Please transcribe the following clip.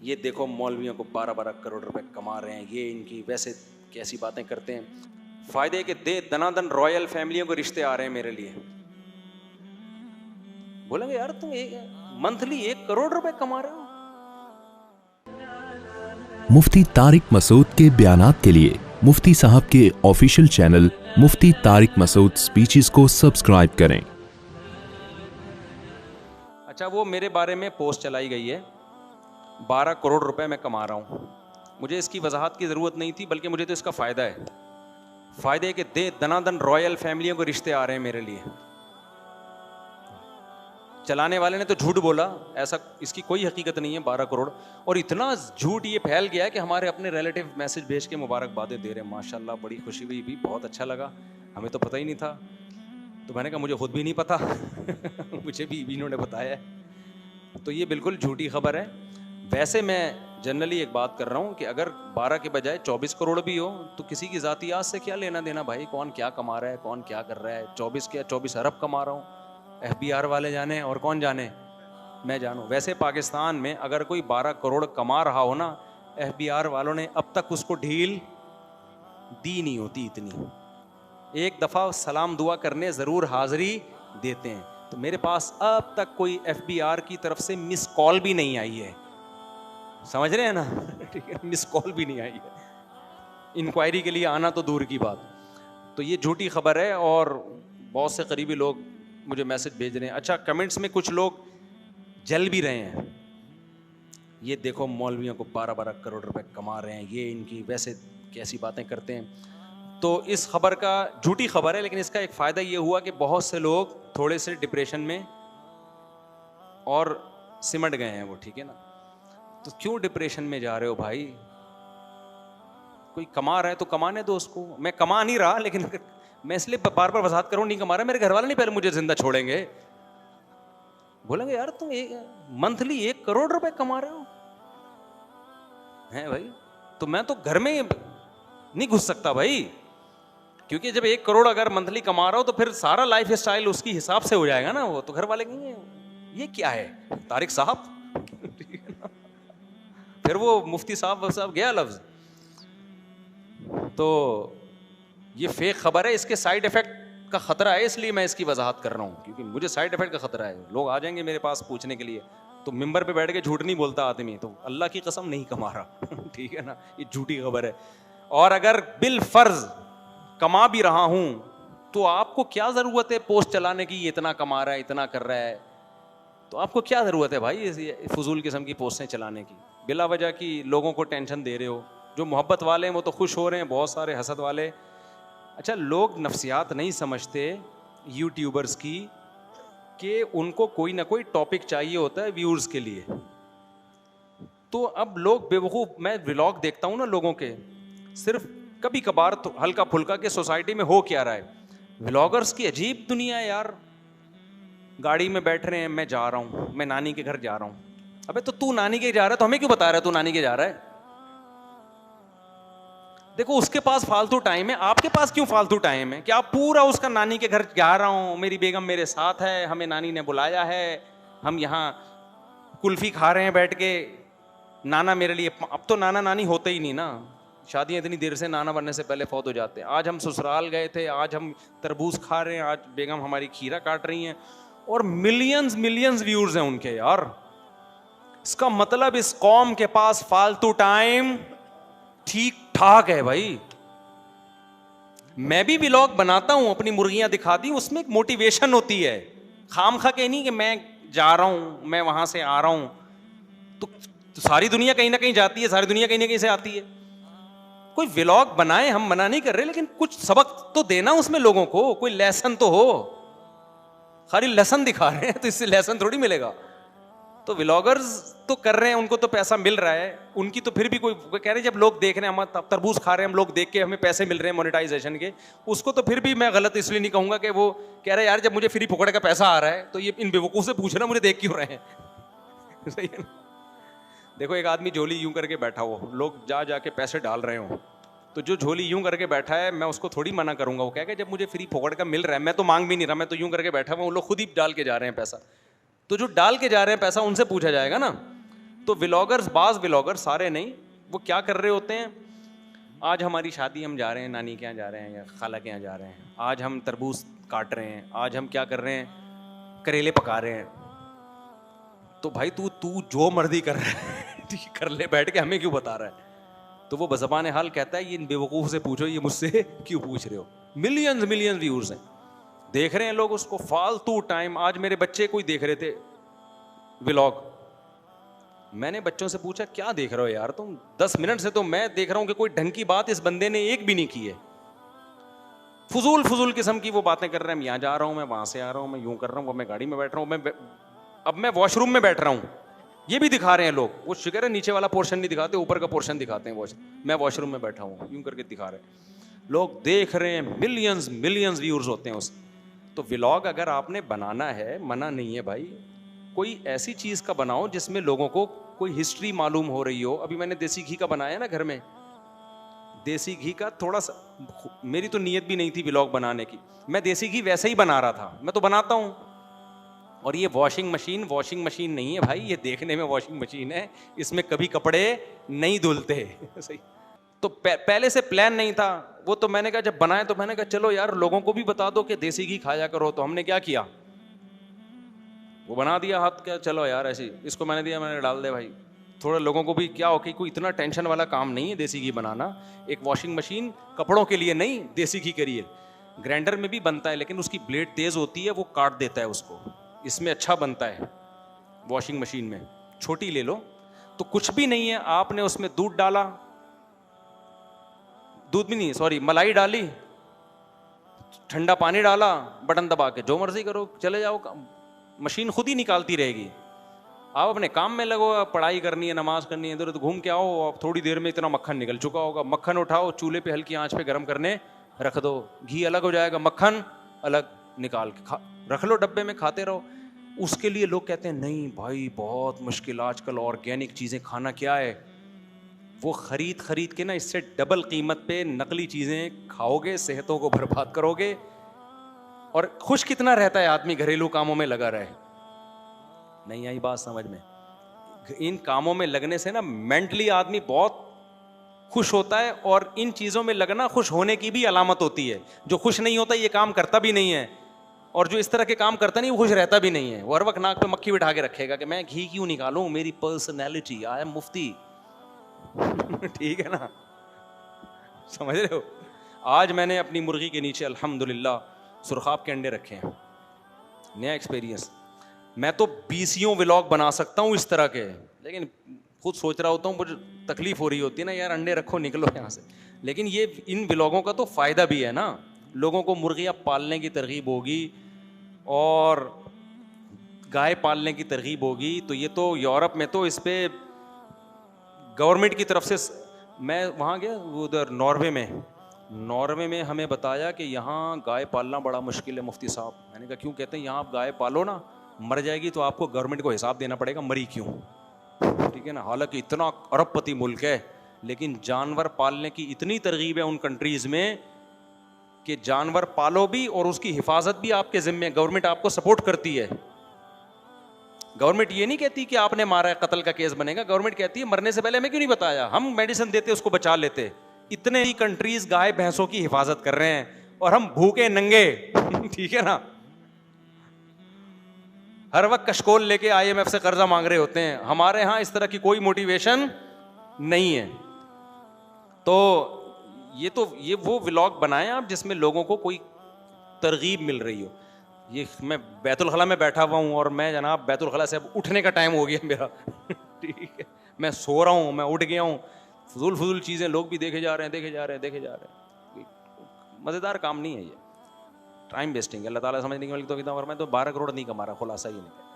یہ دیکھو مولویوں کو 12 کروڑ روپے کما رہے ہیں, یہ ان کی ویسے کیسی باتیں کرتے ہیں. فائدے کے دے دنا دن رائل فیملیوں کو رشتے آ رہے ہیں میرے لیے. بولیں گے یار تم منتھلی 1 کروڑ روپے کما رہے ہو. مفتی طارق مسعود کے بیانات کے لیے مفتی صاحب کے آفیشیل چینل مفتی طارق مسعود سپیچز کو سبسکرائب کریں. اچھا, وہ میرے بارے میں پوسٹ چلائی گئی ہے 12 کروڑ روپے میں کما رہا ہوں. مجھے اس کی وضاحت کی ضرورت نہیں تھی, بلکہ مجھے تو اس کا فائدہ ہے. فائدے کے دے دنا دن رائل فیملیوں کو رشتے آ رہے ہیں میرے لیے. چلانے والے نے تو جھوٹ بولا, ایسا اس کی کوئی حقیقت نہیں ہے 12 کروڑ. اور اتنا جھوٹ یہ پھیل گیا ہے کہ ہمارے اپنے ریلیٹیو میسج بھیج کے مبارکبادیں دے رہے ہیں. ماشاء اللہ, بڑی خوشی ہوئی بھی, بہت اچھا لگا, ہمیں تو پتہ ہی نہیں تھا. تو میں نے کہا مجھے خود بھی نہیں پتا, مجھے بھی انہوں نے بتایا ہے. تو یہ بالکل جھوٹی خبر ہے. ویسے میں جنرلی ایک بات کر رہا ہوں کہ اگر 12 کے بجائے 24 کروڑ بھی ہو تو کسی کی ذاتیات سے کیا لینا دینا بھائی. کون کیا کما رہا ہے, کون کیا کر رہا ہے. 24 ارب کما رہا ہوں, ایف بی آر والے جانے اور کون جانے, میں جانوں. ویسے پاکستان میں اگر کوئی 12 کروڑ کما رہا ہو نا, ایف بی آر والوں نے اب تک اس کو ڈھیل دی نہیں ہوتی اتنی. ایک دفعہ سلام دعا کرنے ضرور حاضری دیتے ہیں. تو میرے پاس اب تک کوئی ایف بی آر کی طرف سے مس کال بھی نہیں آئی ہے, سمجھ رہے ہیں نا, ٹھیک ہے, مس کال بھی نہیں آئی ہے. انکوائری کے لیے آنا تو دور کی بات. تو یہ جھوٹی خبر ہے اور بہت سے قریبی لوگ مجھے میسج بھیج رہے ہیں. اچھا, کمنٹس میں کچھ لوگ جل بھی رہے ہیں, یہ دیکھو مولویوں کو 12 کروڑ روپے کما رہے ہیں, یہ ان کی ویسے کیسی باتیں کرتے ہیں. تو اس خبر کا جھوٹی خبر ہے, لیکن اس کا ایک فائدہ یہ ہوا کہ بہت سے لوگ تھوڑے سے ڈپریشن میں اور سمٹ گئے ہیں وہ, ٹھیک ہے نا. تو کیوں ڈپریشن میں جا رہے ہو بھائی, کوئی کما رہا ہے تو کمانے دو اس کو. میں کما نہیں رہا, لیکن میں اس لیے بار بار وضاحت کروں, نہیں کما رہا, میرے گھر والے نہیں پہلے مجھے زندہ چھوڑیں گے. بولیں گے یار تم منتھلی 1 کروڑ روپے کما رہے ہو ہیں بھائی. تو میں تو گھر میں نہیں گھس سکتا بھائی, کیونکہ جب 1 کروڑ اگر منتھلی کما رہا ہو تو پھر سارا لائف اسٹائل اس کی حساب سے ہو جائے گا نا. وہ تو گھر والے کہیں گے یہ کیا ہے طارق صاحب, پھر وہ مفتی صاحب گیا لفظ. تو یہ فیک خبر ہے, اس کے سائیڈ افیکٹ کا خطرہ ہے, اس لیے میں اس کی وضاحت کر رہا ہوں, کیونکہ مجھے سائیڈ افیکٹ کا خطرہ ہے. لوگ آ جائیں گے میرے پاس پوچھنے کے لیے, تو ممبر پہ بیٹھ کے جھوٹ نہیں بولتا آدمی, تو اللہ کی قسم نہیں کما رہا, ٹھیک ہے نا, یہ جھوٹی خبر ہے. اور اگر بالفرض کما بھی رہا ہوں تو آپ کو کیا ضرورت ہے پوسٹ چلانے کی, یہ اتنا کما رہا ہے, اتنا کر رہا ہے. تو آپ کو کیا ضرورت ہے بھائی فضول قسم کی پوسٹیں چلانے کی, بلا وجہ کی لوگوں کو ٹینشن دے رہے ہو. جو محبت والے ہیں وہ تو خوش ہو رہے ہیں, بہت سارے حسد والے. اچھا, لوگ نفسیات نہیں سمجھتے یوٹیوبرز کی, کہ ان کو کوئی نہ کوئی ٹاپک چاہیے ہوتا ہے ویورز کے لیے. تو اب لوگ بیوقوف, میں ولاگ دیکھتا ہوں نا لوگوں کے, صرف کبھی کبھار تو ہلکا پھلکا کہ سوسائٹی میں ہو کیا رہا ہے. ولاگرز کی عجیب دنیا ہے یار. گاڑی میں بیٹھ رہے ہیں, میں جا رہا ہوں, میں نانی کے گھر جا رہا ہوں. ابے تو نانی کے جا رہا ہے تو ہمیں کیوں بتا رہا ہے تو نانی کے جا رہا ہے. دیکھو اس کے پاس فالتو ٹائم ہے, آپ کے پاس کیوں فالتو ٹائم ہے, کہ آپ پورا اس کا نانی کے گھر جا رہا ہوں, میری بیگم میرے ساتھ ہے, ہمیں نانی نے بلایا ہے, ہم یہاں کلفی کھا رہے ہیں بیٹھ کے, نانا میرے لیے. اب تو نانا نانی ہوتے ہی نہیں نا, شادیاں اتنی دیر سے, نانا بننے سے پہلے فوت ہو جاتے ہیں. آج ہم سسرال گئے تھے, آج ہم تربوز کھا رہے ہیں, آج بیگم ہماری کھیرا کاٹ رہی ہیں, اور ملینز ویورز ہیں ان کے یار. اس کا مطلب اس قوم کے پاس فالتو ٹائم ٹھیک ٹھاک ہے بھائی. میں بھی ولاگ بناتا ہوں, اپنی مرغیاں دکھاتی ہوں, اس میں ایک موٹیویشن ہوتی ہے, خام خواہ کہ نہیں کہ میں جا رہا ہوں, میں وہاں سے آ رہا ہوں. تو ساری دنیا کہیں نہ کہیں جاتی ہے, ساری دنیا کہیں نہ کہیں سے آتی ہے. کوئی ولاگ بنائے, ہم منع نہیں کر رہے, لیکن کچھ سبق تو دینا اس میں لوگوں کو, کوئی لیسن تو ہو. خالی لیسن دکھا رہے ہیں تو اس سے لیسن تھوڑی ملے گا. تو ولاگرز تو کر رہے ہیں, ان کو تو پیسہ مل رہا ہے, ان کی تو پھر بھی کوئی کہہ رہے ہیں جب لوگ دیکھ رہے ہیں, ہم تربوز کھا رہے ہیں, ہم لوگ دیکھ کے ہمیں پیسے مل رہے ہیں مونیٹائزیشن کے, اس کو تو پھر بھی میں غلط اس لیے نہیں کہوں گا کہ وہ کہہ رہے ہیں یار جب مجھے فری پکڑ کا پیسہ آ رہا ہے تو یہ ان بیوقوف سے پوچھنا مجھے دیکھ کیوں رہے ہیں. صحیح ہے نا. دیکھو ایک آدمی جھولی یوں کر کے بیٹھا ہو, لوگ جا کے پیسے ڈال رہے ہوں, تو جو جھولی یوں کر کے بیٹھا ہے میں اس کو تھوڑی منع کروں گا. وہ کہہ کہ جب مجھے فری پکڑ کا مل رہا ہے, میں تو مانگ بھی نہیں رہا, میں تو یوں کر کے بیٹھا ہوں, وہ لوگ خود ہی ڈال کے جا رہے ہیں پیسہ. تو جو ڈال کے جا رہے ہیں پیسہ ان سے پوچھا جائے گا نا. تو ولاگرز, بعض ولاگر, سارے نہیں, وہ کیا کر رہے ہوتے ہیں, آج ہماری شادی ہم جا رہے ہیں, نانی کے یہاں جا رہے ہیں یا خالہ کے یہاں جا رہے ہیں, آج ہم تربوز کاٹ رہے ہیں, آج ہم کیا کر رہے ہیں, کریلے پکا رہے ہیں. تو بھائی تو جو مرضی کر رہا ہے کر لے بیٹھ کے, ہمیں کیوں بتا رہا ہے؟ تو وہ بزبان حال کہتا ہے, یہ ان بے وقوف سے پوچھو یہ مجھ سے کیوں پوچھ رہے ہو. ملینز ویورز ہیں, دیکھ رہے ہیں لوگ اس کو فالتو ٹائم. آج میرے بچے کوئی دیکھ رہے تھے ولاگ, میں نے بچوں سے پوچھا کیا دیکھ رہے ہو یار تم, 10 منٹ سے تو میں دیکھ رہا ہوں کہ کوئی ڈھنگ کی بات اس بندے نے ایک بھی نہیں کی ہے. فضول قسم کی وہ باتیں کر رہے ہیں, میں یہاں جا رہا ہوں, میں وہاں سے آ رہا ہوں, میں یوں کر رہا ہوں, میں گاڑی میں بیٹھ رہا ہوں, اب میں واش روم میں بیٹھ رہا ہوں, یہ بھی دکھا رہے ہیں لوگ. وہ شکر ہے نیچے والا پورشن نہیں دکھاتے, اوپر کا پورشن دکھاتے ہیں. میں واش روم میں بیٹھا ہوں, یوں کر کے دکھا رہے ہیں لوگ, دیکھ رہے ہیں. ملینز ویورز ہوتے ہیں اس. تو ولاگ اگر آپ نے بنانا ہے, منع نہیں ہے بھائی, کوئی ایسی چیز کا بناؤ جس میں لوگوں کو کوئی ہسٹری معلوم ہو رہی ہو. ابھی میں نے دیسی گھی کا بنایا نا گھر میں, دیسی گھی کا تھوڑا سا, میری تو نیت بھی نہیں تھی ولاگ بنانے کی, میں دیسی گھی ویسے ہی بنا رہا تھا, میں تو بناتا ہوں. اور یہ واشنگ مشین نہیں ہے بھائی, یہ دیکھنے میں واشنگ مشین ہے, اس میں کبھی کپڑے نہیں دھلتے. صحیح. تو پہلے سے پلان نہیں تھا وہ. تو میں نے کہا جب بنائے تو میں نے کہا چلو یار لوگوں کو بھی بتا دو کہ دیسی گھی کھایا کرو. تو ہم نے کیا کیا, وہ بنا دیا ہاتھ, کیا چلو یار ایسے اس کو میں نے دیا, میں نے ڈال دیا بھائی. تھوڑا لوگوں کو بھی کیا ہو کہ کوئی اتنا ٹینشن والا کام نہیں ہے دیسی گھی بنانا. ایک واشنگ مشین کپڑوں کے لیے نہیں, دیسی گھی کریے. گرائنڈر میں بھی بنتا ہے لیکن اس کی بلیڈ تیز ہوتی ہے, وہ کاٹ دیتا ہے اس کو. اس میں اچھا بنتا ہے واشنگ مشین میں, چھوٹی لے لو. تو کچھ بھی نہیں ہے, آپ نے اس میں دودھ ڈالا, دودھ بھی نہیں سوری ملائی ڈالی, ٹھنڈا پانی ڈالا, بٹن دبا کے جو مرضی کرو, چلے جاؤ, مشین خود ہی نکالتی رہے گی. آپ اپنے کام میں لگو, پڑھائی کرنی ہے, نماز کرنی ہے, ادھر ادھر گھوم کے آؤ, آپ تھوڑی دیر میں اتنا مکھن نکل چکا ہوگا. مکھن اٹھاؤ, چولہے پہ ہلکی آنچ پہ گرم کرنے رکھ دو, گھی الگ ہو جائے گا, مکھن الگ نکال کے رکھ لو ڈبے میں, کھاتے رہو. اس کے لیے لوگ کہتے ہیں نہیں بھائی بہت مشکل, آج کل آرگینک چیزیں کھانا کیا ہے. وہ خرید کے نا اس سے ڈبل قیمت پہ نقلی چیزیں کھاؤ گے, صحتوں کو برباد کرو گے. اور خوش کتنا رہتا ہے آدمی گھریلو کاموں میں لگا رہے. نہیں آئی بات سمجھ میں؟ ان کاموں میں لگنے سے نا مینٹلی آدمی بہت خوش ہوتا ہے, اور ان چیزوں میں لگنا خوش ہونے کی بھی علامت ہوتی ہے. جو خوش نہیں ہوتا یہ کام کرتا بھی نہیں ہے, اور جو اس طرح کے کام کرتا نہیں وہ خوش رہتا بھی نہیں ہے. وہ ہر وقت ناک پہ مکھی بٹھا کے رکھے گا کہ میں گھی کیوں نکالوں, میری پرسنالٹی, آئی ایم مفتی. ٹھیک ہے نا, سمجھ رہے ہو. آج میں نے اپنی مرغی کے نیچے الحمدللہ سرخاب کے انڈے رکھے ہیں, نیا ایکسپیرینس. میں تو 20 ولاگ بنا سکتا ہوں اس طرح کے, لیکن خود سوچ رہا ہوتا ہوں, مجھے تکلیف ہو رہی ہوتی ہے نا یار, انڈے رکھو نکلو یہاں سے. لیکن یہ ان ولاگوں کا تو فائدہ بھی ہے نا, لوگوں کو مرغیاں پالنے کی ترغیب ہوگی اور گائے پالنے کی ترغیب ہوگی. تو یہ تو یورپ میں تو اس پہ گورنمنٹ کی طرف سے, میں وہاں گیا ادھر ناروے میں ہمیں بتایا کہ یہاں گائے پالنا بڑا مشکل ہے مفتی صاحب. میں نے کہا کیوں؟ کہتے ہیں یہاں آپ گائے پالو نا, مر جائے گی تو آپ کو گورنمنٹ کو حساب دینا پڑے گا مری کیوں. ٹھیک ہے نا, حالانکہ اتنا ارب پتی ملک ہے, لیکن جانور پالنے کی اتنی ترغیب ہے ان کنٹریز میں کہ جانور پالو بھی اور اس کی حفاظت بھی آپ کے ذمہ, گورنمنٹ آپ کو سپورٹ کرتی ہے. گورنمنٹ یہ نہیں کہتی کہ آپ نے مارا ہے قتل کا کیس بنے گا, گورنمنٹ کہتی ہے مرنے سے پہلے ہمیں کیوں نہیں بتایا, ہم میڈیسن دیتے اس کو بچا لیتے. اتنے ہی کنٹریز گائے بھینسوں کی حفاظت کر رہے ہیں اور ہم بھوکے ننگے. ٹھیک ہے نا, ہر وقت کشکول لے کے IMF سے قرضہ مانگ رہے ہوتے ہیں. ہمارے ہاں اس طرح کی کوئی موٹیویشن نہیں ہے. تو یہ وہ ولاگ بنائیں آپ جس میں لوگوں کو کوئی ترغیب مل رہی ہو. یہ میں بیت الخلاء میں بیٹھا ہوا ہوں اور میں جناب بیت الخلاء سے اب اٹھنے کا ٹائم ہو گیا میرا. ٹھیک ہے, میں سو رہا ہوں, میں اٹھ گیا ہوں. فضول چیزیں لوگ بھی دیکھے جا رہے ہیں. مزیدار کام نہیں ہے یہ, ٹائم ویسٹنگ ہے. اللہ تعالیٰ سمجھنے کی ملک تو کتنا, اور میں تو 12 کروڑ نہیں کما رہا, خلاصہ یہ نہیں.